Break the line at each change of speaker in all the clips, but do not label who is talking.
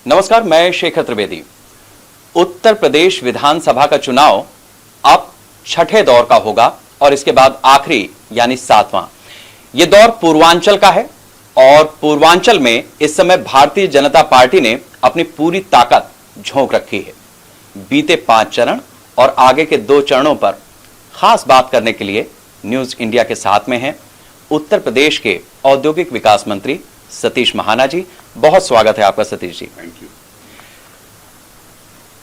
नमस्कार, मैं शेखर त्रिवेदी। उत्तर प्रदेश विधानसभा का चुनाव अब छठे दौर का होगा और इसके बाद आखिरी यानी 7वां। यह दौर पूर्वांचल का है और पूर्वांचल में इस समय भारतीय जनता पार्टी ने अपनी पूरी ताकत झोंक रखी है। बीते 5 चरण और आगे के 2 चरणों पर खास बात करने के लिए न्यूज इंडिया के साथ में हैं उत्तर प्रदेश के औद्योगिक विकास मंत्री सतीश महाना जी। बहुत स्वागत है आपका सतीश जी।
Thank you.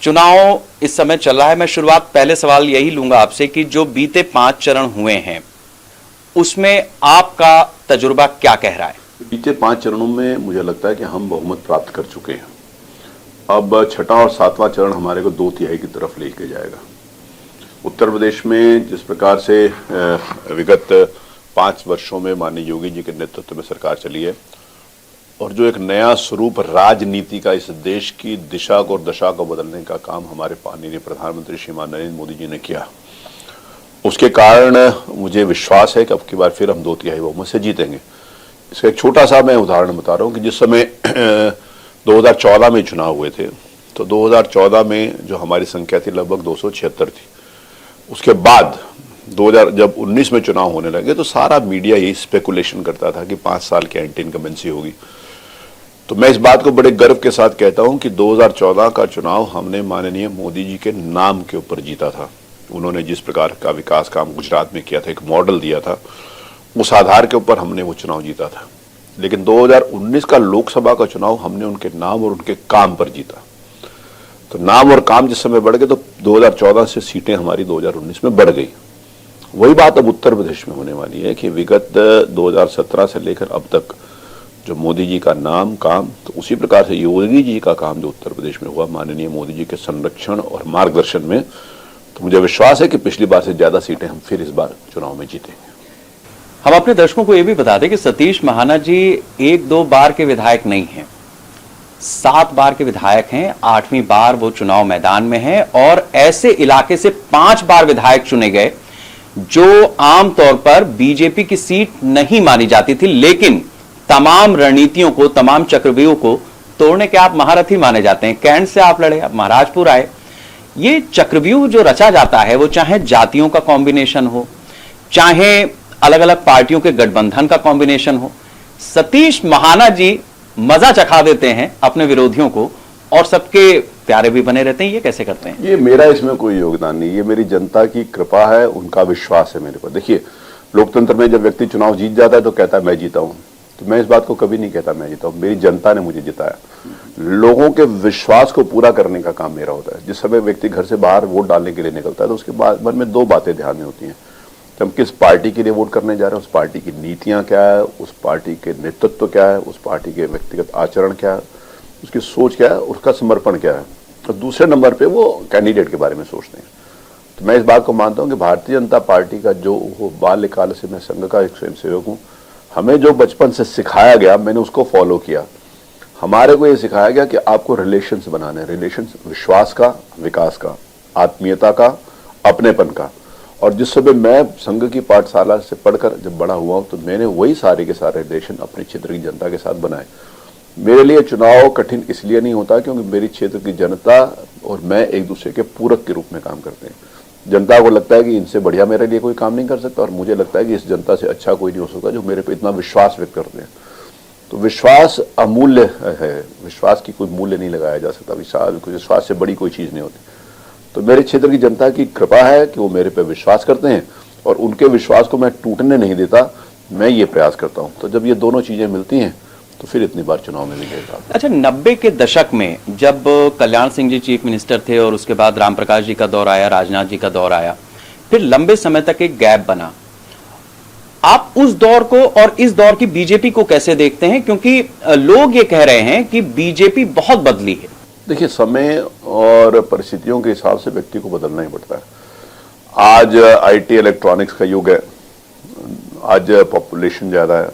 चुनाव इस समय चल रहा है। मैं शुरुआत पहले सवाल यही लूंगा आपसे कि जो बीते 5 चरण हुए हैं उसमें आपका तजुर्बा क्या कह रहा है?
बीते 5 चरणों में मुझे लगता है कि हम बहुमत प्राप्त कर चुके हैं। अब छठा और 7वां चरण हमारे को 2/3 की तरफ लेके जाएगा। उत्तर प्रदेश में जिस प्रकार से विगत 5 वर्षों में माननीय योगी जी के नेतृत्व में सरकार चली है और जो एक नया स्वरूप राजनीति का इस देश की दिशा को और दशा को बदलने का काम हमारे माननीय प्रधानमंत्री श्रीमान नरेंद्र मोदी जी ने किया, उसके कारण मुझे विश्वास है कि अब की बार फिर हम 2/3 बहुमत से जीतेंगे। इसका एक छोटा सा मैं उदाहरण बता रहा हूँ कि जिस समय 2014 में चुनाव हुए थे तो 2014 में जो हमारी संख्या थी लगभग 276 थी। उसके बाद 2019 में चुनाव होने लगे तो सारा मीडिया यही स्पेकुलेशन करता था कि 5 साल की एंटी इनकम्बेंसी होगी। तो मैं इस बात को बड़े गर्व के साथ कहता हूं कि 2014 का चुनाव हमने माननीय मोदी जी के नाम के ऊपर जीता था। उन्होंने जिस प्रकार का विकास काम गुजरात में किया था, एक मॉडल दिया था, उस आधार के ऊपर हमने वो चुनाव जीता था। लेकिन 2019 का लोकसभा का चुनाव हमने उनके नाम और उनके काम पर जीता। तो नाम और काम जिस समय बढ़ गए तो 2014 से सीटें हमारी 2019 में बढ़ गई। वही बात अब उत्तर प्रदेश में होने वाली है कि विगत 2017 से लेकर अब तक जो मोदी जी का नाम काम, तो उसी प्रकार से योगी जी का काम जो उत्तर प्रदेश में हुआ माननीय मोदी जी के संरक्षण और मार्गदर्शन में, तो मुझे विश्वास है कि पिछली बार से ज्यादा सीटें हम फिर इस बार चुनाव में जीतेंगे।
हम अपने दर्शकों को यह भी बता दें कि सतीश महाना जी 1-2 बार के विधायक नहीं हैं, 7 बार के विधायक हैं। 8वीं बार वो चुनाव मैदान में हैं और ऐसे इलाके से 5 बार विधायक चुने गए जो आमतौर पर बीजेपी की सीट नहीं मानी जाती थी, लेकिन तमाम रणनीतियों को, तमाम चक्रव्यूह को तोड़ने के आप महारथी माने जाते हैं। कैंट से आप लड़े, अब महाराजपुर आए। ये चक्रव्यूह जो रचा जाता है वो चाहे जातियों का कॉम्बिनेशन हो, चाहे अलग अलग पार्टियों के गठबंधन का कॉम्बिनेशन हो, सतीश महाना जी मजा चखा देते हैं अपने विरोधियों को और सबके प्यारे भी बने रहते हैं। ये कैसे करते हैं?
ये मेरा इसमें कोई योगदान नहीं, ये मेरी जनता की कृपा है, उनका विश्वास है मेरे पर। देखिए, लोकतंत्र में जब व्यक्ति चुनाव जीत जाता है तो कहता है मैं जीता हूं, तो मैं इस बात को कभी नहीं कहता मैं जीता हूं। मेरी जनता ने मुझे जिताया। लोगों के विश्वास को पूरा करने का काम मेरा होता है। जिस समय व्यक्ति घर से बाहर वोट डालने के लिए निकलता है तो उसके बाद मन में 2 बातें ध्यान में होती हैं कि हम किस पार्टी के लिए वोट करने जा रहे हैं, उस पार्टी की नीतियां क्या है, उस पार्टी के नेतृत्व क्या है, उस पार्टी के व्यक्तिगत आचरण क्या है, उसकी सोच क्या है, उसका समर्पण क्या है। और दूसरे नंबर पे वो कैंडिडेट के बारे में सोचते हैं। तो मैं इस बात को मानता हूं कि भारतीय जनता पार्टी का जो बाल्यकाल से मैं संघ का एक स्वयंसेवक हूं, हमें जो बचपन से सिखाया गया मैंने उसको फॉलो किया। हमारे को ये सिखाया गया कि आपको रिलेशंस बनाने, रिलेशंस विश्वास का, विकास का, आत्मीयता का, अपनेपन का। और जिस समय मैं संघ की पाठशाला से पढ़कर जब बड़ा हुआ तो मैंने वही सारे के सारे रिलेशन अपने क्षेत्र की जनता के साथ बनाए। मेरे लिए चुनाव कठिन इसलिए नहीं होता क्योंकि मेरी क्षेत्र की जनता और मैं एक दूसरे के पूरक के रूप में काम करते हैं। जनता को लगता है कि इनसे बढ़िया मेरे लिए कोई काम नहीं कर सकता और मुझे लगता है कि इस जनता से अच्छा कोई नहीं हो सकता जो मेरे पे इतना विश्वास व्यक्त करते हैं। तो विश्वास अमूल्य है, विश्वास की कोई मूल्य नहीं लगाया जा सकता। विश्वास से बड़ी कोई चीज नहीं होती। तो मेरे क्षेत्र की जनता की कृपा है कि वो मेरे पे विश्वास करते हैं और उनके विश्वास को मैं टूटने नहीं देता, मैं ये प्रयास करता हूं। तो जब ये दोनों चीजें मिलती हैं तो फिर इतनी बार चुनाव में विजय प्राप्त।
अच्छा, 90 के दशक में जब कल्याण सिंह जी चीफ मिनिस्टर थे और उसके बाद राम प्रकाश जी का दौर आया, राजनाथ जी का दौर आया, फिर लंबे समय तक एक गैप बना। आप उस दौर को और इस दौर की बीजेपी को कैसे देखते हैं? क्योंकि लोग ये कह रहे हैं कि बीजेपी बहुत बदली है।
देखिए, समय और परिस्थितियों के हिसाब से व्यक्ति को बदलना ही पड़ता है। आज आईटी इलेक्ट्रॉनिक्स का युग है, आज पॉपुलेशन ज्यादा है,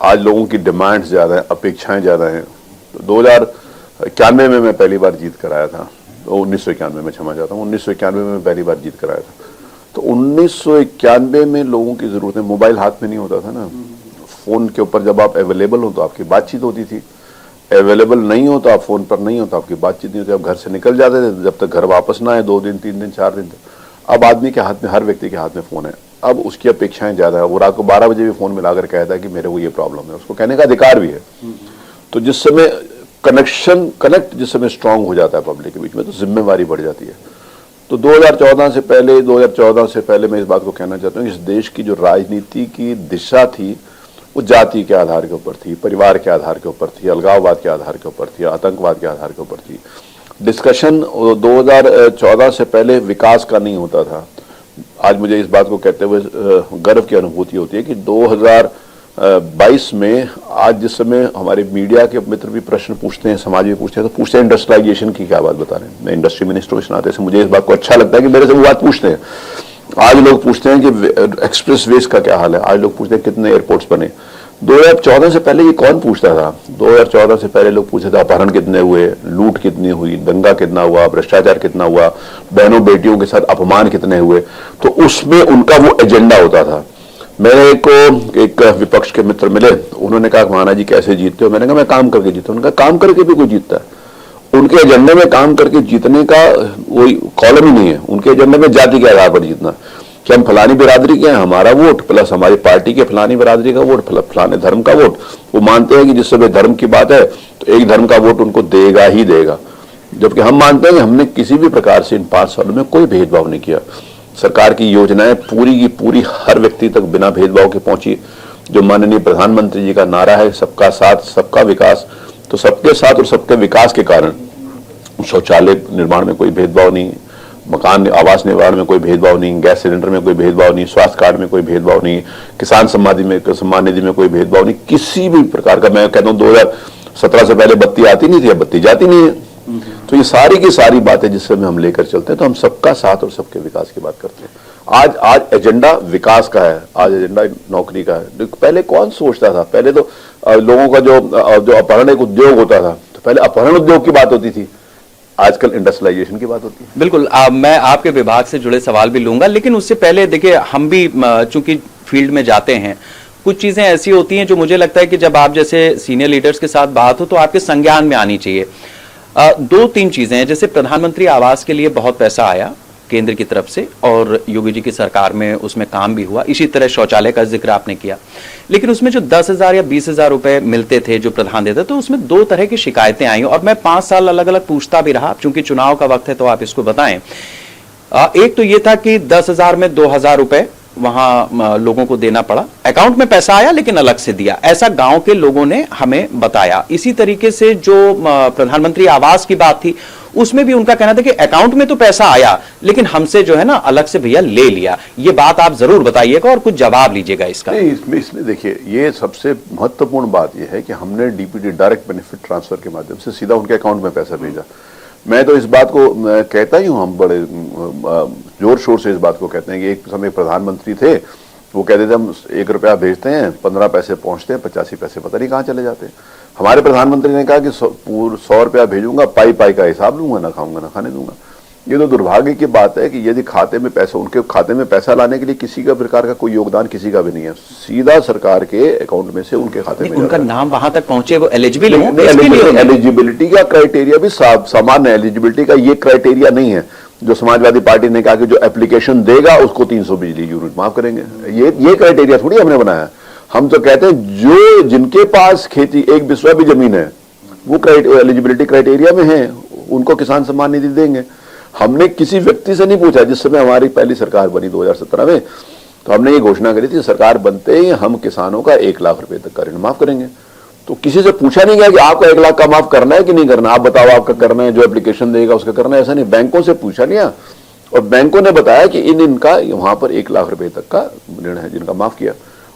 आज लोगों की डिमांड्स ज्यादा है, अपेक्षाएं ज्यादा हैं। तो 2091 में मैं पहली बार जीत कर आया था, 1991 में, क्षमा चाहता हूँ, 1991 में मैं पहली बार जीत कर आया था। तो 1991 में लोगों की जरूरत है, मोबाइल हाथ में नहीं होता था ना, फोन के ऊपर जब आप अवेलेबल हो तो आपकी बातचीत होती थी। अवेलेबल नहीं हो तो आप फोन पर नहीं हो तो आपकी बातचीत नहीं होती, आप घर से निकल जाते थे जब तक घर वापस ना आए, 2 दिन 3 दिन 4 दिन तक। अब आदमी के हाथ में, हर व्यक्ति के हाथ में फोन है, अब उसकी अपेक्षाएं ज्यादा है। वो रात को 12 बजे भी फोन मिलाकर कहता है कि मेरे को ये प्रॉब्लम है, उसको कहने का अधिकार भी है। तो जिस समय कनेक्ट जिस समय स्ट्रांग हो जाता है पब्लिक के बीच में, तो जिम्मेवारी बढ़ जाती है। तो 2014 से पहले मैं इस बात को कहना चाहता हूँ कि इस देश की जो राजनीति की दिशा थी वो जाति के आधार के ऊपर थी, परिवार के आधार के ऊपर थी, अलगाववाद के आधार के ऊपर थी, आतंकवाद के आधार के ऊपर थी। डिस्कशन 2014 से पहले विकास का नहीं होता था। आज मुझे इस बात को कहते हुए गर्व की अनुभूति होती है कि 2022 में आज जिस समय हमारे मीडिया के मित्र भी प्रश्न पूछते हैं, समाज भी पूछते हैं, तो पूछते हैं इंडस्ट्रियलाइजेशन की क्या बात बता रहे हैं। मैं इंडस्ट्री मिनिस्टर इस नाते से मुझे इस बात को अच्छा लगता है कि मेरे से वो बात पूछते हैं। आज लोग पूछते हैं कि एक्सप्रेस वेज का क्या हाल है, आज लोग पूछते हैं कितने एयरपोर्ट्स बने। 2014 से पहले ये कौन पूछता था? 2014 से पहले लोग पूछते थे अपहरण कितने हुए, लूट कितनी हुई, दंगा कितना हुआ, भ्रष्टाचार कितना हुआ, बहनों बेटियों के साथ अपमान कितने हुए। तो उसमें उनका वो एजेंडा होता था। मेरे को एक विपक्ष के मित्र मिले, उन्होंने कहा महाना जी कैसे जीतते हो? मैंने कहा मैं काम करके जीता हूं। उन्होंने कहा काम करके भी कोई जीतता है? उनके एजेंडे में काम करके जीतने का कोई कॉलम ही नहीं है। उनके एजेंडे में जाति के आधार पर जीतना, कि हम फलानी बिरादरी के हैं, हमारा वोट प्लस हमारी पार्टी के फलानी बिरादरी का वोट, फलाने धर्म का वोट। वो मानते हैं कि जिस समय धर्म की बात है तो एक धर्म का वोट उनको देगा ही देगा, जबकि हम मानते हैं कि हमने किसी भी प्रकार से इन 5 सालों में कोई भेदभाव नहीं किया। सरकार की योजनाएं पूरी की पूरी हर व्यक्ति तक बिना भेदभाव के पहुंची। जो माननीय प्रधानमंत्री जी का नारा है सबका साथ सबका विकास, तो सबके साथ और सबके विकास के कारण शौचालय निर्माण में कोई भेदभाव नहीं, मकान आवास निर्माण में कोई भेदभाव नहीं, गैस सिलेंडर में कोई भेदभाव नहीं, स्वास्थ्य कार्ड में कोई भेदभाव नहीं, किसान सम्मान निधि में कोई भेदभाव नहीं, किसी भी प्रकार का। मैं कहता हूँ 2017 से पहले बत्ती आती नहीं थी, अब बत्ती जाती नहीं है। तो ये सारी की सारी बातें जिस समय हम लेकर चलते हैं तो हम सबका साथ और सबके विकास की बात करते हैं। आज एजेंडा विकास का है, आज एजेंडा नौकरी का है। पहले कौन सोचता था? पहले तो लोगों का जो अपहरण एक उद्योग होता था, तो पहले अपहरण उद्योग की बात होती थी, आजकल इंडस्ट्रियलाइजेशन की बात होती है।
बिल्कुल, मैं आपके विभाग से जुड़े सवाल भी लूंगा, लेकिन उससे पहले देखिए हम भी चूंकि फील्ड में जाते हैं, कुछ चीजें ऐसी होती हैं जो मुझे लगता है कि जब आप जैसे सीनियर लीडर्स के साथ बात हो तो आपके संज्ञान में आनी चाहिए। 2-3 चीजें हैं, जैसे प्रधानमंत्री आवास के लिए बहुत पैसा आया केंद्र की तरफ से और योगी जी की सरकार में उसमें काम भी हुआ। इसी तरह शौचालय का जिक्र आपने किया, लेकिन उसमें जो 10,000 या 20,000 रुपए मिलते थे जो प्रधान देते, तो उसमें 2 तरह की शिकायतें आई और मैं 5 साल अलग अलग पूछता भी रहा। चूंकि चुनाव का वक्त है तो आप इसको बताएं। एक तो ये था कि 10,000 में 2,000 रुपए वहां लोगों को देना पड़ा, अकाउंट में पैसा आया लेकिन अलग से दिया, ऐसा गांव के लोगों ने हमें बताया। इसी तरीके से जो प्रधानमंत्री आवास की बात थी उसमें भी उनका कहना था कि अकाउंट में तो पैसा आया लेकिन हमसे जो है ना अलग से भैया ले लिया। ये बात आप जरूर बताइएगा और कुछ जवाब लीजिएगा इसका।
नहीं, इसमें देखिए ये सबसे महत्वपूर्ण बात यह है कि हमने डीपीटी डायरेक्ट बेनिफिट ट्रांसफर के माध्यम से सीधा उनके अकाउंट में पैसा भेजा। मैं तो इस बात को कहता ही हूँ, हम बड़े जोर शोर से इस बात को कहते हैं कि एक समय प्रधानमंत्री थे, वो कहते थे हम 1 रुपया भेजते हैं, 15 पैसे पहुंचते हैं, 85 पैसे पता नहीं कहाँ चले जाते हैं। हमारे प्रधानमंत्री ने कहा कि 100 रुपया भेजूंगा, पाई पाई का हिसाब लूंगा, ना खाऊंगा ना खाने दूंगा। ये तो दुर्भाग्य की बात है कि यदि खाते में पैसा, उनके खाते में पैसा लाने के लिए किसी का प्रकार का कोई योगदान किसी का भी नहीं है, सीधा सरकार के अकाउंट में से उनके खाते में
उनका नाम वहां तक पहुंचे, वो एलिजिबल हो।
एलिजिबिलिटी का क्राइटेरिया भी सामान्य, एलिजिबिलिटी का ये क्राइटेरिया नहीं है जो समाजवादी पार्टी ने कहा कि जो एप्लीकेशन देगा उसको 300 बिजली यूनिट माफ करेंगे। ये क्राइटेरिया थोड़ी हमने बनाया। हम तो कहते हैं जो जिनके पास खेती 1 बिस्वा भी जमीन है वो एलिजिबिलिटी क्राइटेरिया में है, उनको किसान सम्मान निधि देंगे। हमने किसी व्यक्ति से नहीं पूछा। जिस समय हमारी पहली सरकार बनी 2017 में, तो हमने ये घोषणा करी थी सरकार बनते ही हम किसानों का 1 लाख रुपए तक का ऋण माफ करेंगे। तो किसी से पूछा नहीं गया कि आपका 1 लाख का माफ करना है कि नहीं करना, आप बताओ आपका करना है, जो एप्लीकेशन देगा उसका करना है, ऐसा नहीं। बैंकों से पूछा नहीं, और बैंकों ने बताया कि इनका वहां पर 1 लाख रुपए तक का ऋण है जिनका माफ किया।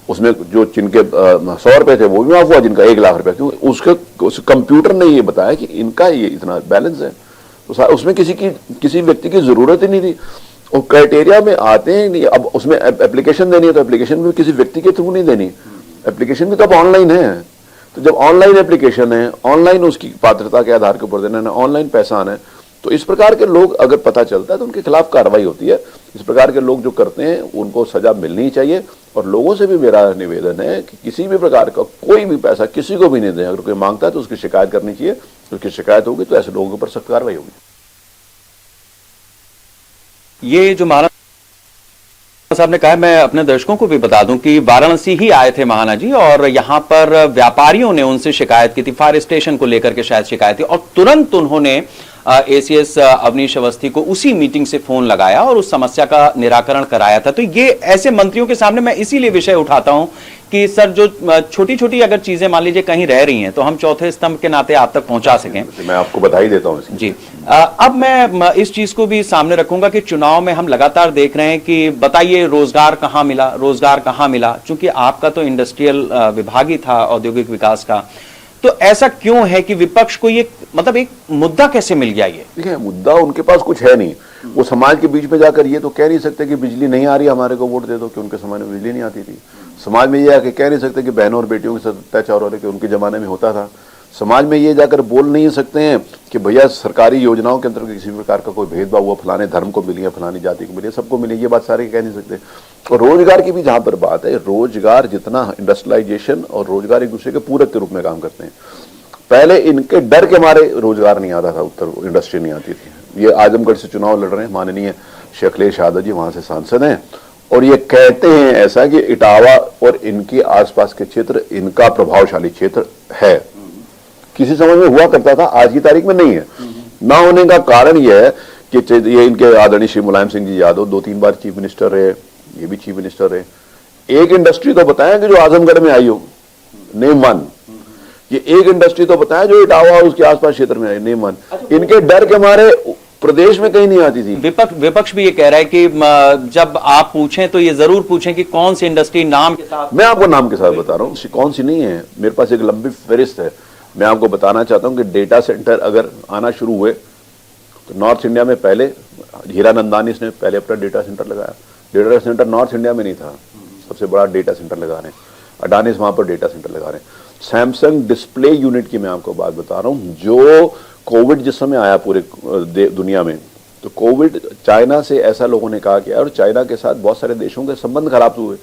उसमें जो जिनके 100 रुपए थे वो भी माफ हुआ, जिनका 1 लाख रुपए, क्योंकि उसके कंप्यूटर ने ये बताया कि इनका ये इतना बैलेंस है। तो उसमें किसी व्यक्ति की जरूरत ही नहीं थी। और क्राइटेरिया में आते हैं नहीं, अब उसमें एप्लीकेशन देनी है तो एप्लीकेशन भी किसी व्यक्ति के थ्रू नहीं देनी, एप्लीकेशन भी तो अब ऑनलाइन है। तो जब ऑनलाइन एप्लीकेशन है, ऑनलाइन उसकी पात्रता के आधार के ऊपर देना है, ऑनलाइन पैसा आना है, तो इस प्रकार के लोग अगर पता चलता है तो उनके खिलाफ कार्रवाई होती है। इस प्रकार के लोग जो करते हैं उनको सजा मिलनी चाहिए। और लोगों से भी मेरा निवेदन है कि किसी भी प्रकार का कोई भी पैसा किसी को भी नहीं दें। अगर कोई मांगता है तो उसकी शिकायत करनी चाहिए, उसकी शिकायत होगी तो ऐसे लोगों के ऊपर सख्त कार्रवाई होगी।
ये जो महाराणा साहब ने कहा, मैं अपने दर्शकों को भी बता दूं कि वाराणसी ही आए थे महाना जी, और यहां पर व्यापारियों ने उनसे शिकायत की थी, फायर स्टेशन को लेकर के शायद शिकायत थी, और तुरंत उन्होंने एसीएस अवनीश अवस्थी को उसी मीटिंग से फोन लगाया और उस समस्या का निराकरण कराया था। तो ये ऐसे मंत्रियों के सामने मैं इसीलिए विषय उठाता हूं कि सर, जो छोटी छोटी अगर चीजें मान लीजिए कहीं रह रही हैं तो हम चौथे स्तंभ के नाते आप तक पहुंचा सकें।
मैं आपको बधाई देता हूं
जी। अब मैं इस चीज को भी सामने रखूंगा कि चुनाव में हम लगातार देख रहे हैं कि बताइए रोजगार कहां मिला, रोजगार कहां मिला, चूंकि आपका तो इंडस्ट्रियल विभाग ही था, औद्योगिक विकास का। तो ऐसा क्यों है कि विपक्ष को ये मतलब एक मुद्दा कैसे मिल गया? ये
देखिए, मुद्दा उनके पास कुछ है नहीं। वो समाज के बीच में जाकर ये तो कह नहीं सकते कि बिजली नहीं आ रही, हमारे को वोट दे दो, कि उनके समय में बिजली नहीं आती थी। समाज में ये आके कह नहीं सकते कि बहनों और बेटियों के साथ अत्याचार हो रहे, कि उनके जमाने में होता था। समाज में ये जाकर बोल नहीं सकते हैं कि भैया सरकारी योजनाओं के अंतर्गत किसी प्रकार का कोई भेदभाव हुआ, फलाने धर्म को मिली है, फलानी जाति को मिली है, सबको मिली, ये बात सारे कह नहीं सकते। और रोजगार की भी जहां पर बात है, रोजगार जितना इंडस्ट्रियलाइजेशन और रोजगार एक दूसरे के पूरक के रूप में काम करते हैं। पहले इनके डर के मारे रोजगार नहीं आता था, उत्तर इंडस्ट्री नहीं आती थी। ये आजमगढ़ से चुनाव लड़ रहे हैं माननीय श्री अखिलेश यादव जी, वहां से सांसद हैं, और ये कहते हैं ऐसा कि इटावा और इनके आसपास के क्षेत्र इनका प्रभावशाली क्षेत्र है। किसी समय में हुआ करता था, आज की तारीख में नहीं है। ना होने का कारण यह है कि ये इनके आदरणीय श्री मुलायम सिंह जी यादव 2-3 बार चीफ मिनिस्टर रहे, ये भी चीफ मिनिस्टर रहे। एक इंडस्ट्री तो बताया कि जो आजमगढ़ में आई हो, नेम वन। ये एक इंडस्ट्री तो बताया जो इटावा उसके आसपास क्षेत्र में आई, नेम वन। इनके डर के मारे प्रदेश में कहीं नहीं आती थी।
विपक्ष भी ये कह रहा है कि जब आप पूछें तो ये जरूर पूछें कि कौन सी इंडस्ट्री, नाम के साथ।
मैं आपको नाम के साथ बता रहा हूँ, कौन सी नहीं है, मेरे पास एक लंबी फहरिस्त है। मैं आपको बताना चाहता हूं कि डेटा सेंटर अगर आना शुरू हुए तो नॉर्थ इंडिया में पहले हीरानंदानी ने पहले अपना डेटा सेंटर लगाया। डेटा सेंटर नॉर्थ इंडिया में नहीं था, सबसे बड़ा डेटा सेंटर लगा रहे हैं अडानी, वहां पर डेटा सेंटर लगा रहे हैं। सैमसंग डिस्प्ले यूनिट की मैं आपको बात बता रहा हूं, जो कोविड जिस समय आया पूरे दुनिया में, तो कोविड चाइना से ऐसा लोगों ने कहा कि और चाइना के साथ बहुत सारे देशों के संबंध खराब हुए।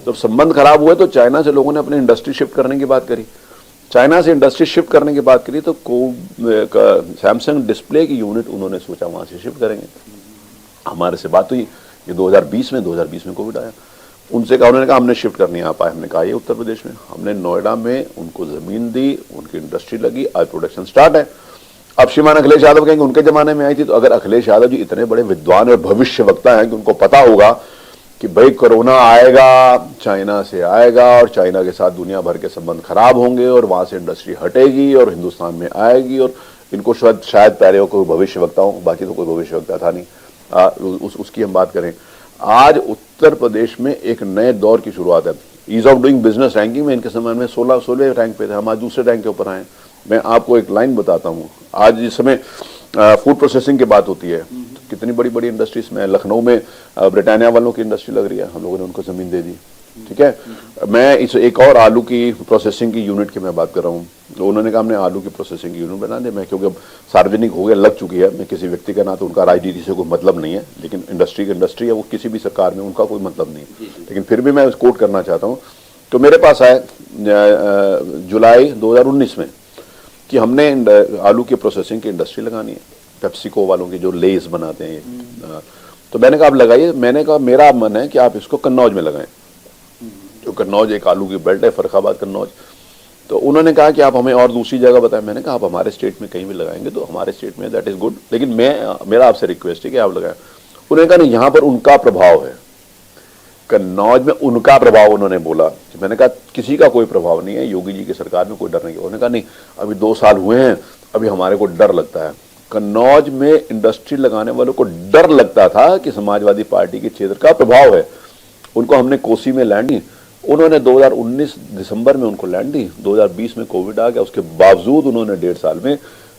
जब संबंध खराब हुए तो चाइना से लोगों ने अपनी इंडस्ट्री शिफ्ट करने की बात करी। चाइना से इंडस्ट्री शिफ्ट करने की बात करी तो सैमसंग डिस्प्ले की यूनिट उन्होंने सोचा वहां से शिफ्ट करेंगे। हमारे से बात हुई, ये 2020 में कोविड आया, उनसे कहा, उन्होंने कहा हमने शिफ्ट कर नहीं आ पाए। हमने कहा ये उत्तर प्रदेश में, हमने नोएडा में उनको जमीन दी, उनकी इंडस्ट्री लगी, आज प्रोडक्शन स्टार्ट है। अब श्रीमान अखिलेश यादव कहेंगे उनके जमाने में आई थी, तो अगर अखिलेश यादव जी इतने बड़े विद्वान और भविष्य वक्ता हैं कि उनको पता होगा कि भाई कोरोना आएगा, चाइना से आएगा और चाइना के साथ दुनिया भर के संबंध खराब होंगे और वहां से इंडस्ट्री हटेगी और हिंदुस्तान में आएगी, और इनको शायद पहले हो कोई भविष्य वक्ता हो, बाकी तो कोई भविष्य वक्ता था नहीं। उसकी हम बात करें, आज उत्तर प्रदेश में एक नए दौर की शुरुआत है। Ease of doing business ranking में इनके समय में 16वें रैंक पे थे, हम आज दूसरे रैंक के ऊपर आए। मैं आपको एक लाइन बताता हूँ, आज जिस समय फूड प्रोसेसिंग की बात होती है, तो कितनी बड़ी बड़ी इंडस्ट्रीज में, लखनऊ में ब्रिटानिया वालों की इंडस्ट्री लग रही है, हम लोगों ने उनको जमीन दे दी। ठीक है, मैं इस एक और आलू की प्रोसेसिंग की यूनिट की मैं बात कर रहा हूँ, तो उन्होंने कहा हमने आलू की प्रोसेसिंग की यूनिट बना दी। मैं क्योंकि अब सार्वजनिक हो गया, लग चुकी है, मैं किसी व्यक्ति का ना तो उनका राजनीति से कोई मतलब नहीं है, लेकिन इंडस्ट्री की इंडस्ट्री है, वो किसी भी सरकार में उनका कोई मतलब नहीं है, लेकिन फिर भी मैं कोट करना चाहता हूँ। तो मेरे पास आए जुलाई 2019 में कि हमने आलू की प्रोसेसिंग की इंडस्ट्री लगानी है, पेप्सिको वालों की जो लेस बनाते हैं। तो मैंने कहा आप लगाइए। मैंने कहा मेरा मन है कि आप इसको कन्नौज में लगाएं, जो कन्नौज एक आलू की बेल्ट है, फर्रुखाबाद कन्नौज। तो उन्होंने कहा कि आप हमें और दूसरी जगह बताएं। मैंने कहा आप हमारे स्टेट में कहीं भी लगाएंगे तो हमारे स्टेट में दैट इज गुड, लेकिन मेरा आपसे रिक्वेस्ट है कि आप लगाएं। उन्होंने कहा नहीं, यहाँ पर उनका प्रभाव है, कन्नौज में उनका प्रभाव उन्होंने बोला। मैंने कहा किसी का कोई प्रभाव नहीं है, योगी जी की सरकार में कोई डर नहीं है। उन्होंने कहा नहीं, अभी 2 साल हुए हैं, अभी हमारे को डर लगता है। कन्नौज में इंडस्ट्री लगाने वालों को डर लगता था कि समाजवादी पार्टी के क्षेत्र का प्रभाव है। उनको हमने कोसी में लैंड दी, उन्होंने 2019 दिसंबर में उनको लैंड दी, 2020 में कोविड आ गया, उसके बावजूद उन्होंने 1.5 साल में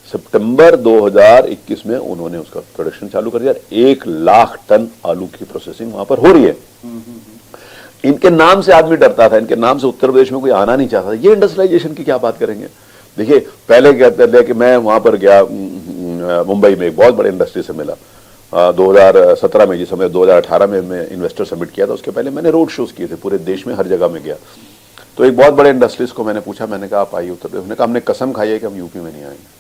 सितंबर 2021 में उन्होंने उसका प्रोडक्शन चालू कर दिया। 1 लाख टन आलू की प्रोसेसिंग वहां पर हो रही है। इनके नाम से आदमी डरता था, इनके नाम से उत्तर प्रदेश में कोई आना नहीं चाहता था। ये इंडस्ट्रियलाइजेशन की क्या बात करेंगे? देखिए, पहले कहते थे कि मैं वहां पर गया मुंबई में एक बहुत बड़े इंडस्ट्री से मिला 2017 में, जिस समय 2018 में मैं इन्वेस्टर समिट किया था, उसके पहले मैंने रोड शोज किए थे पूरे देश में, हर जगह में गया। तो एक बहुत बड़े इंडस्ट्रीज को मैंने पूछा, मैंने कहा आप आइए उत्तर प्रदेश। उन्होंने कहा हमने कसम खाई है कि हम यूपी में नहीं आएंगे।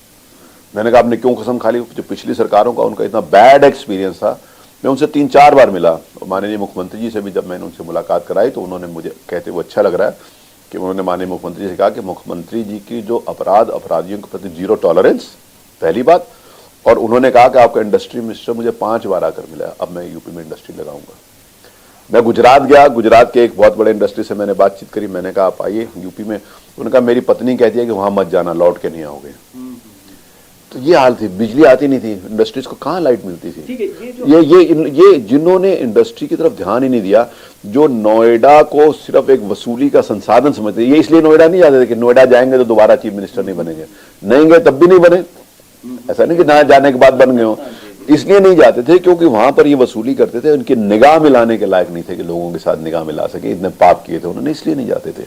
मैंने कहा आपने क्यों कसम खा ली? जो पिछली सरकारों का उनका इतना बैड एक्सपीरियंस था। मैं उनसे 3-4 बार मिला, माननीय मुख्यमंत्री जी से भी जब मैंने उनसे मुलाकात कराई तो उन्होंने मुझे कहते हुए अच्छा लग रहा है कि उन्होंने माननीय मुख्यमंत्री जी से कहा कि मुख्यमंत्री जी की जो अपराधियों के प्रति 0 टॉलरेंस, पहली बात। और उन्होंने कहा कि आपका इंडस्ट्री मिनिस्टर मुझे 5 बार आकर मिला, अब मैं यूपी में इंडस्ट्री लगाऊंगा। मैं गुजरात गया, गुजरात के एक बहुत बड़े इंडस्ट्री से मैंने बातचीत करी, मैंने कहा आप आइए यूपी में। उन्होंने कहा मेरी पत्नी कहती है कि वहां मत जाना, लौट के नहीं आओगे। तो ये हाल थी, बिजली आती नहीं थी, इंडस्ट्रीज को कहाँ लाइट मिलती थी। ये जिन्होंने इंडस्ट्री की तरफ ध्यान ही नहीं दिया, जो नोएडा को सिर्फ एक वसूली का संसाधन समझते, ये इसलिए नोएडा नहीं जाते थे कि नोएडा जाएंगे तो दोबारा चीफ मिनिस्टर नहीं बनेंगे, नहीं गए तब भी नहीं बने। ऐसा नहीं कि ना जाने के बाद बन गए हो, इसलिए नहीं जाते थे क्योंकि वहां पर ये वसूली करते थे, उनकी निगाह मिलाने के लायक नहीं थे कि लोगों के साथ निगाह मिला सके, इतने पाप किए थे उन्होंने, इसलिए नहीं जाते थे।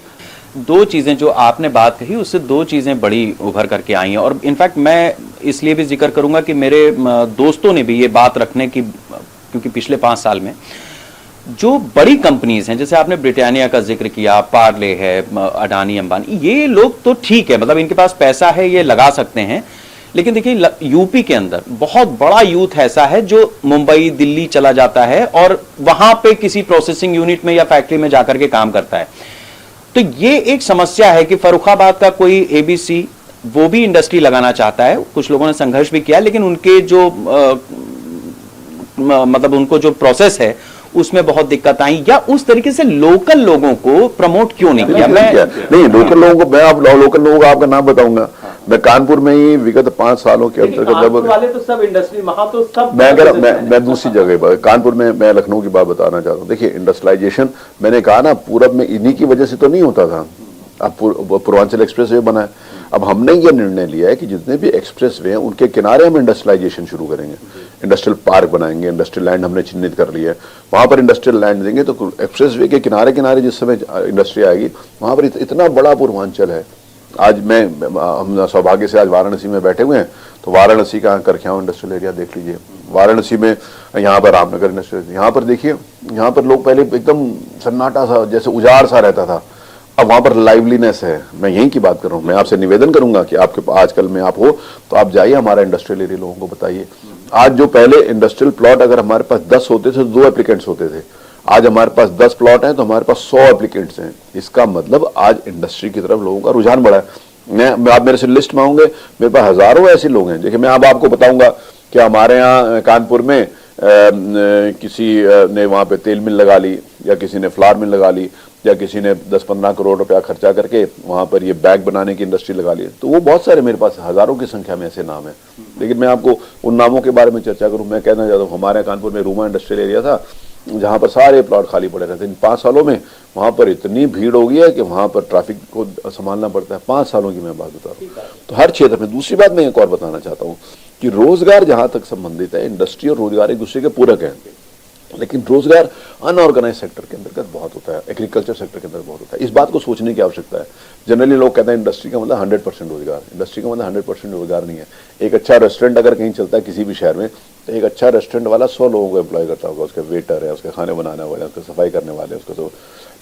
2 चीजें जो आपने बात कही उससे 2 चीजें बड़ी उभर करके आई हैं, और इनफैक्ट मैं इसलिए भी जिक्र करूंगा कि मेरे दोस्तों ने भी ये बात रखने की, क्योंकि पिछले 5 साल में जो बड़ी कंपनीज हैं, जैसे आपने ब्रिटानिया का जिक्र किया, पार्ले है, अडानी अंबानी, ये लोग तो ठीक है, मतलब इनके पास पैसा है, ये लगा सकते हैं। लेकिन देखिए यूपी के अंदर बहुत बड़ा यूथ ऐसा है जो मुंबई दिल्ली चला जाता है और वहां पे किसी प्रोसेसिंग यूनिट में या फैक्ट्री में जाकर के काम करता है। तो ये एक समस्या है कि फर्रुखाबाद का कोई एबीसी वो भी इंडस्ट्री लगाना चाहता है, कुछ लोगों ने संघर्ष भी किया, लेकिन उनके जो मतलब उनको जो प्रोसेस है उसमें बहुत दिक्कत आई, या उस तरीके से लोकल लोगों को प्रमोट क्यों नहीं किया?
नहीं, लोकल लोगों को मैं आप लोकल लोगों का आपका नाम बताऊंगा। मैं कानपुर में ही विगत 5 सालों के अंतर्गत
वाले तो सब इंडस्ट्री वहां तो सब,
मैं दूसरी जगह कानपुर में, मैं लखनऊ की बात बताना चाहता हूँ। देखिए इंडस्ट्रियलाइजेशन मैंने कहा ना, पूरब में इन्हीं की वजह से तो नहीं होता था। अब पूर्वांचल एक्सप्रेस वे बना है, अब हमने ये निर्णय लिया है कि जितने भी एक्सप्रेस वे हैं उनके किनारे हम इंडस्ट्रियलाइजेशन शुरू करेंगे, इंडस्ट्रियल पार्क बनाएंगे, इंडस्ट्रियल लैंड हमने चिन्हित कर लिया है, वहां पर इंडस्ट्रियल लैंड देंगे। तो एक्सप्रेस वे के किनारे किनारे जिस समय इंडस्ट्री आएगी वहां पर इतना बड़ा पूर्वांचल है। आज हम सौभाग्य से आज वाराणसी में बैठे हुए हैं, तो वाराणसी का करख्याओं इंडस्ट्रियल एरिया देख लीजिए, वाराणसी में यहाँ पर रामनगर इंडस्ट्रियल, यहाँ पर देखिए, यहाँ पर लोग पहले एकदम सन्नाटा सा, जैसे उजाड़ सा रहता था, अब वहां पर लाइवलीनेस है। मैं यहीं की बात कर रहा हूँ। मैं आपसे निवेदन करूंगा कि आपके आजकल में आप हो तो आप जाइए हमारा इंडस्ट्रियल एरिया, लोगों को बताइए। आज जो पहले इंडस्ट्रियल प्लॉट अगर हमारे पास 10 होते थे तो 2 एप्लीकेंट्स होते थे, आज हमारे पास 10 प्लॉट हैं तो हमारे पास 100 एप्लीकेंट्स हैं। इसका मतलब आज इंडस्ट्री की तरफ लोगों का रुझान बढ़ा है। आप मेरे से लिस्ट मांगोगे, मेरे पास हजारों ऐसे लोग हैं। देखिए मैं अब आपको बताऊंगा कि हमारे यहाँ कानपुर में किसी ने वहां पे तेल मिल लगा ली, या किसी ने फ्लावर मिल लगा ली, या किसी ने 10-15 करोड़ रुपया खर्चा करके वहां पर ये बैग बनाने की इंडस्ट्री लगा ली। तो वो बहुत सारे, मेरे पास हजारों की संख्या में ऐसे नाम है। लेकिन मैं आपको उन नामों के बारे में चर्चा करूं, मैं कहना चाहता हूँ हमारे कानपुर में रूमा इंडस्ट्रियल एरिया था जहां पर सारे प्लॉट खाली पड़े रहते। इन 5 सालों में वहां पर इतनी भीड़ हो गई है कि वहां पर ट्रैफिक को संभालना पड़ता है। 5 सालों की मैं बात बता रहा हूँ। तो हर क्षेत्र में, दूसरी बात मैं एक और बताना चाहता हूँ कि रोजगार जहां तक संबंधित है, इंडस्ट्री और रोजगार एक दूसरे के पूरक है, लेकिन रोजगार अनऑर्गेनाइज सेक्टर के अंतर्गत बहुत होता है, एग्रीकल्चर सेक्टर के अंदर बहुत होता है। इस बात को सोचने की आवश्यकता है। जनरली लोग कहते हैं इंडस्ट्री का मतलब 100% रोजगार, इंडस्ट्री का मतलब 100% रोजगार नहीं है। एक अच्छा रेस्टोरेंट अगर कहीं चलता है किसी भी शहर में, तो एक अच्छा रेस्टोरेंट वाला 100 लोगों को एम्प्लॉय करता होगा, उसके वेटर है, उसके खाने बनाने वाले, उसके सफाई करने वाले, उसको सब।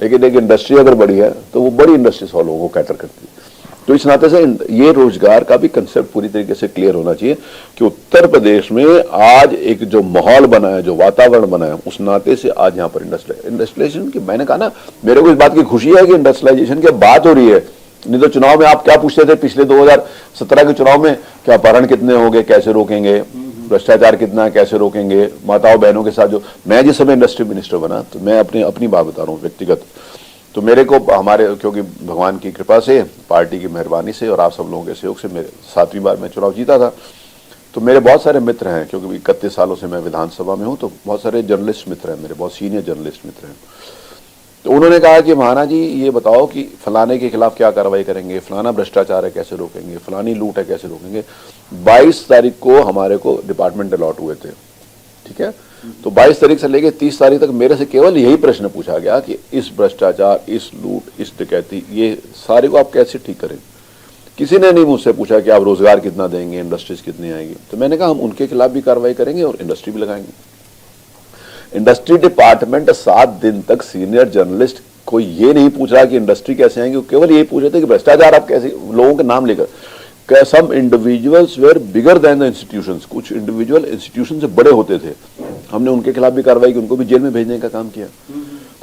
लेकिन एक इंडस्ट्री अगर बड़ी है तो वो बड़ी इंडस्ट्री 100 लोगों को कैटर करती है। तो इस नाते से ये रोजगार का भी कंसेप्ट पूरी तरीके से क्लियर होना चाहिए कि उत्तर प्रदेश में आज एक जो माहौल बना है, जो वातावरण बना है, उस नाते से आज यहाँ पर इंडस्ट्रियलाइजेशन की, मैंने कहा ना, मेरे को इस बात की खुशी है कि इंडस्ट्रियलाइजेशन की बात हो रही है। नहीं तो चुनाव में आप क्या पूछते थे पिछले 2017 के चुनाव में, क्या अपहरण कितने हो गए, कैसे रोकेंगे, भ्रष्टाचार कितना है, कैसे रोकेंगे, माताओं बहनों के साथ जो। मैं जिस समय इंडस्ट्री मिनिस्टर बना तो मैं अपनी बात बता रहा हूँ व्यक्तिगत, तो मेरे को हमारे, क्योंकि भगवान की कृपा से, पार्टी की मेहरबानी से और आप सब लोगों के सहयोग से मेरे 7वीं बार मैं चुनाव जीता था। तो मेरे बहुत सारे मित्र हैं, क्योंकि 31 सालों से मैं विधानसभा में हूं, तो बहुत सारे जर्नलिस्ट मित्र हैं मेरे, बहुत सीनियर जर्नलिस्ट मित्र हैं। तो उन्होंने कहा कि महाना जी ये बताओ कि फलाने के खिलाफ क्या कार्रवाई करेंगे, फलाना भ्रष्टाचार है कैसे रोकेंगे, फलानी लूट है कैसे रोकेंगे। 22 तारीख को हमारे को डिपार्टमेंट अलॉट हुए थे, ठीक है। तो 22 तारीख से लेकर 30 तारीख तक मेरे से केवल यही प्रश्न पूछा गया कि इस भ्रष्टाचार, इस लूट, इस डकैती, ये सारे को आप कैसे ठीक करें। किसी ने नहीं मुझसे पूछा कि आप रोजगार कितना देंगे, इंडस्ट्रीज कितनी आएगी। तो मैंने कहा हम उनके खिलाफ भी कार्रवाई करेंगे और इंडस्ट्री भी लगाएंगे। इंडस्ट्री डिपार्टमेंट 7 दिन तक सीनियर जर्नलिस्ट को ये नहीं पूछ रहा कि इंडस्ट्री कैसे आएंगे, वो केवल ये पूछ रहे थे कि भ्रष्टाचार आप कैसे, लोगों के नाम लेकर। Some individuals were bigger than the institutions, कुछ इंडिविजुअल इंस्टीट्यूशन से बड़े होते थे। हमने उनके खिलाफ भी कार्रवाई की, उनको भी जेल में भेजने का काम किया।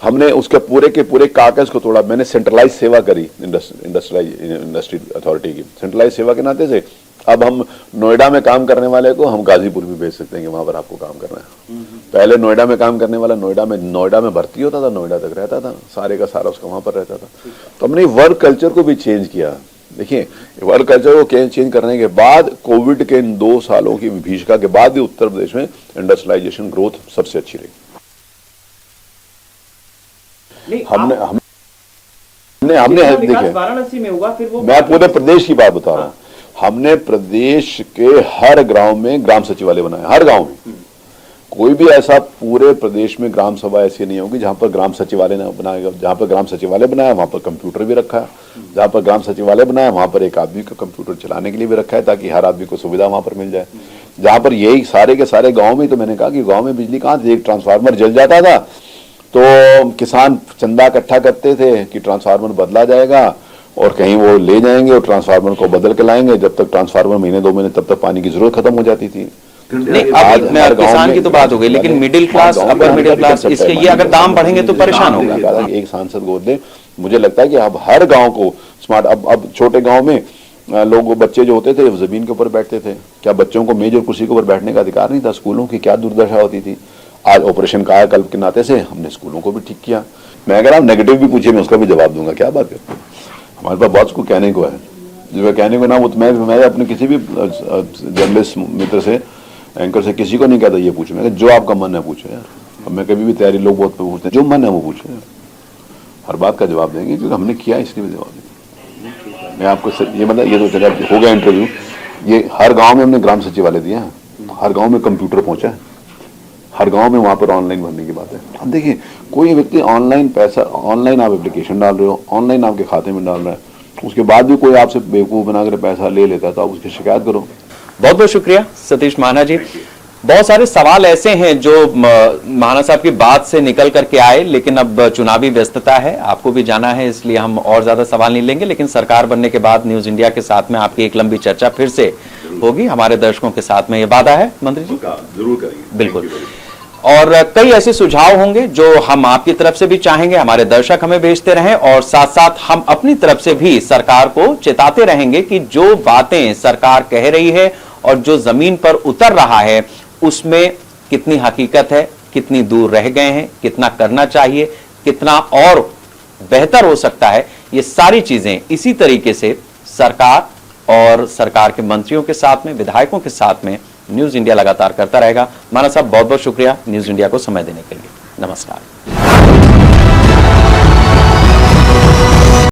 हमने उसके पूरे के पूरे कागज को तोड़ा। मैंने सेंट्रलाइज सेवा करी इंडस्ट्री अथॉरिटी की, सेंट्रलाइज सेवा के नाते से अब हम नोएडा में काम करने वाले को हम गाजीपुर भी भेज सकते हैं कि वहां पर आपको काम करना है। पहले नोएडा में काम करने वाला नोएडा में भर्ती होता था, नोएडा तक रहता था, सारे का सारा उसका वहां पर रहता था। तो हमने वर्क कल्चर को भी चेंज किया। देखिए, वर्क कल्चर को चेंज करने के बाद कोविड के इन 2 सालों की विभीषिका के बाद भी उत्तर प्रदेश में इंडस्ट्रियलाइजेशन ग्रोथ सबसे अच्छी रही। हमने देखिए,
वाराणसी में हुआ, फिर वो
मैं पूरे प्रदेश की बात बता रहा हूं। हमने प्रदेश के हर गांव में ग्राम सचिवालय बनाए, हर गांव में। कोई भी ऐसा पूरे प्रदेश में ग्राम सभा ऐसी नहीं होगी जहां पर ग्राम सचिवालय न बनाएगा। जहां पर ग्राम सचिवालय बनाया वहां पर कंप्यूटर भी रखा है, जहां पर ग्राम सचिवालय बनाया वहां पर एक आदमी को कंप्यूटर चलाने के लिए भी रखा है ताकि हर आदमी को सुविधा वहां पर मिल जाए। जहां पर यही सारे के सारे गाँव में, तो मैंने कहा कि गाँव में बिजली कहाँ थी, एक ट्रांसफार्मर जल जाता था तो किसान चंदा इकट्ठा करते थे कि ट्रांसफार्मर बदला जाएगा और कहीं वो ले जाएंगे और ट्रांसफार्मर को बदल के लाएंगे। जब तक ट्रांसफार्मर महीने 2 महीने, तब तक पानी की जरूरत खत्म हो जाती थी।
नहीं, अब किसान की तो बात हो गई, लेकिन middle class, upper middle class, इसके ये अगर दाम बढ़ेंगे तो परेशान होगा।
एक सांसद गोद दे, मुझे लगता है कि अब हर गाँव को स्मार्ट, अब छोटे गाँव में लोग, बच्चे जो होते थे जमीन के ऊपर बैठते थे, क्या बच्चों को मेज और कुर्सी के ऊपर बैठने का अधिकार नहीं था? स्कूलों की क्या दुर्दशा होती थी। आज ऑपरेशन कायाकल्प के नाते से हमने स्कूलों को भी ठीक किया। मैं अगर आप नेगेटिव भी पूछिए मैं उसका भी जवाब दूंगा, क्या बात है। हमारे पास बहुत कुछ कहने को है, जो कहने को ना वो तो मैं अपने किसी भी जर्नलिस्ट मित्र से, एंकर से, किसी को नहीं कहता ये पूछो। मैं जो आपका मन है पूछो यार। अब मैं कभी भी तैयारी, लोग बहुत पूछते हैं, जो मन है वो पूछो यार, हर बात का जवाब देंगे क्योंकि हमने किया इसलिए भी जवाब देंगे। मैं आपको ये मतलब, ये तो जगह हो गया इंटरव्यू, ये हर गाँव में हमने ग्राम सचिवालय दिया है, हर गाँव में कंप्यूटर पहुंचा है, हर गांव में वहां पर ऑनलाइन भरने की बात है। अब देखिए, कोई व्यक्ति ऑनलाइन पैसा, ऑनलाइन आप एप्लीकेशन डाल रहे हो, ऑनलाइन आपके खाते में डाल रहा है, उसके बाद भी कोई आपसे बेवकूफ बनाकर पैसा ले लेता है तो आप उसकी शिकायत करो।
बहुत बहुत शुक्रिया सतीश महाना जी। बहुत सारे सवाल ऐसे हैं जो महाना साहब की बात से निकल करके आए, लेकिन अब चुनावी व्यस्तता है, आपको भी जाना है, इसलिए हम और ज्यादा सवाल नहीं लेंगे। लेकिन सरकार बनने के बाद न्यूज इंडिया के साथ में आपकी एक लंबी चर्चा फिर से होगी, हमारे दर्शकों के साथ में ये वादा है मंत्री जी।
जरूर करेंगे,
बिल्कुल। और कई ऐसे सुझाव होंगे जो हम आपकी तरफ से भी चाहेंगे हमारे दर्शक हमें भेजते रहें, और साथ साथ हम अपनी तरफ से भी सरकार को चेताते रहेंगे कि जो बातें सरकार कह रही है और जो जमीन पर उतर रहा है उसमें कितनी हकीकत है, कितनी दूर रह गए हैं, कितना करना चाहिए, कितना और बेहतर हो सकता है। ये सारी चीजें इसी तरीके से सरकार और सरकार के मंत्रियों के साथ में, विधायकों के साथ में न्यूज इंडिया लगातार करता रहेगा। महाना साहब, बहुत बहुत शुक्रिया न्यूज इंडिया को समय देने के लिए। नमस्कार।